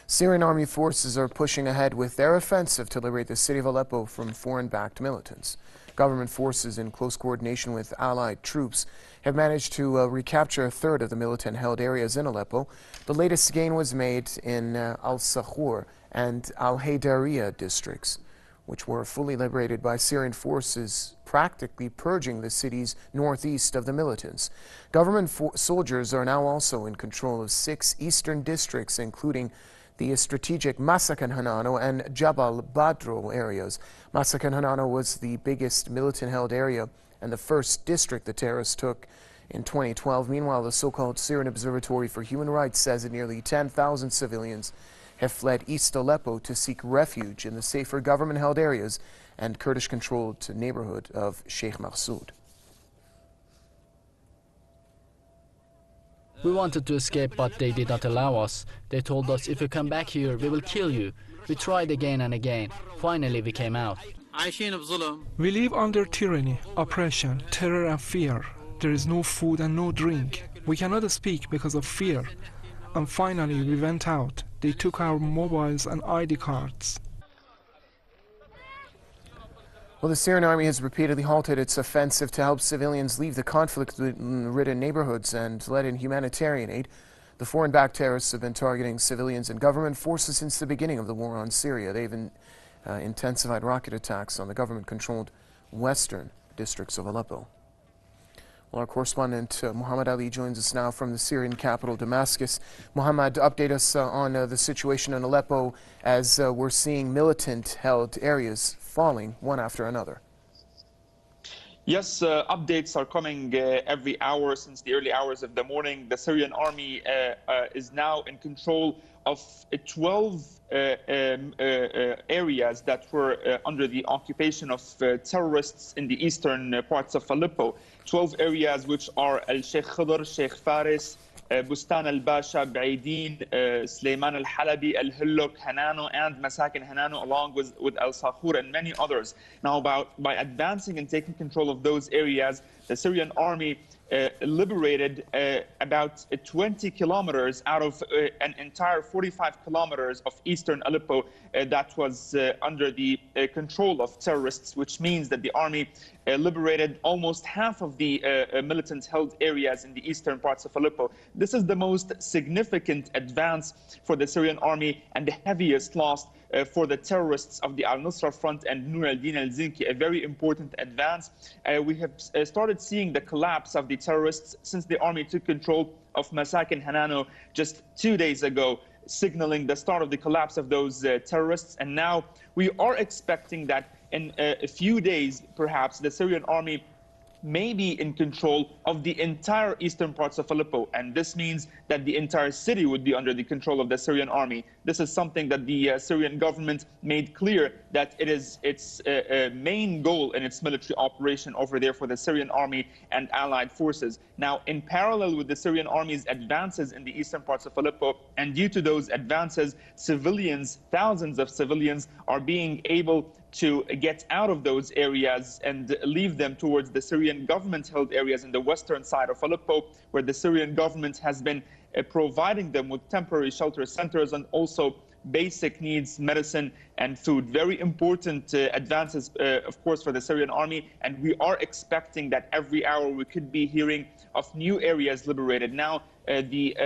Syrian army forces are pushing ahead with their offensive to liberate the city of Aleppo from foreign-backed militants. Government forces, in close coordination with allied troops, have managed to recapture a third of the militant-held areas in Aleppo. The latest gain was made in al-Sakhur and al-Haydariya districts, which were fully liberated by Syrian forces, practically purging the city's northeast of the militants. Government soldiers are now also in control of 6 eastern districts, including the strategic Masakan Hanano and Jabal Badro areas. Masakan Hanano was the biggest militant-held area and the first district the terrorists took in 2012. Meanwhile, the so-called Syrian Observatory for Human Rights says that nearly 10,000 civilians have fled East Aleppo to seek refuge in the safer government-held areas and Kurdish-controlled neighborhood of Sheikh Mahsoud. We wanted to escape, but they did not allow us. They told us, if you come back here, we will kill you. We tried again and again. Finally, we came out. We live under tyranny, oppression, terror and fear. There is no food and no drink. We cannot speak because of fear. And finally, we went out. They took our mobiles and ID cards. Well, the Syrian army has repeatedly halted its offensive to help civilians leave the conflict-ridden neighborhoods and let in humanitarian aid. The foreign-backed terrorists have been targeting civilians and government forces since the beginning of the war on Syria. They've intensified rocket attacks on the government-controlled western districts of Aleppo. Well, our correspondent Muhammad Ali joins us now from the Syrian capital, Damascus. Muhammad, update us on the situation in Aleppo as we're seeing militant-held areas falling one after another. Yes, updates are coming every hour since the early hours of the morning. The Syrian army is now in control of 12 areas that were under the occupation of terrorists in the eastern parts of Aleppo. 12 areas which are Al-Sheikh Khidr, Sheikh Faris, Bustan al-Basha, Baidin, Sulaiman al-Halabi, Al-Hulluk, Hanano, and Masakin Hanano, along with Al-Sakhur and many others. Now, by advancing and taking control of those areas, the Syrian army liberated about 20 kilometers out of an entire 45 kilometers of eastern Aleppo that was under the control of terrorists, which means that the army liberated almost half of the militant-held areas in the eastern parts of Aleppo. This is the most significant advance for the Syrian army and the heaviest loss for the terrorists of the Al-Nusra Front and Nur al-Din al-Zinki, a very important advance. We have started seeing the collapse of the terrorists since the army took control of Masakin Hanano just 2 days ago, signaling the start of the collapse of those terrorists. And now we are expecting that in a few days, perhaps, the Syrian army may be in control of the entire eastern parts of Aleppo. And this means that the entire city would be under the control of the Syrian army. This is something that the Syrian government made clear that it is its main goal in its military operation over there for the Syrian army and allied forces. Now, in parallel with the Syrian army's advances in the eastern parts of Aleppo, and due to those advances, civilians, thousands of civilians, are being able to get out of those areas and leave them towards the Syrian government-held areas in the western side of Aleppo, where the Syrian government has been providing them with temporary shelter centers and also basic needs, medicine and food. Very important advances, of course, for the Syrian army. And we are expecting that every hour we could be hearing of new areas liberated. Now, the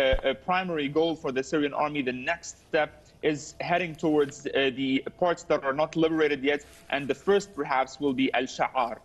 primary goal for the Syrian army, the next step, is heading towards the parts that are not liberated yet. And the first, perhaps, will be Al-Sha'ar.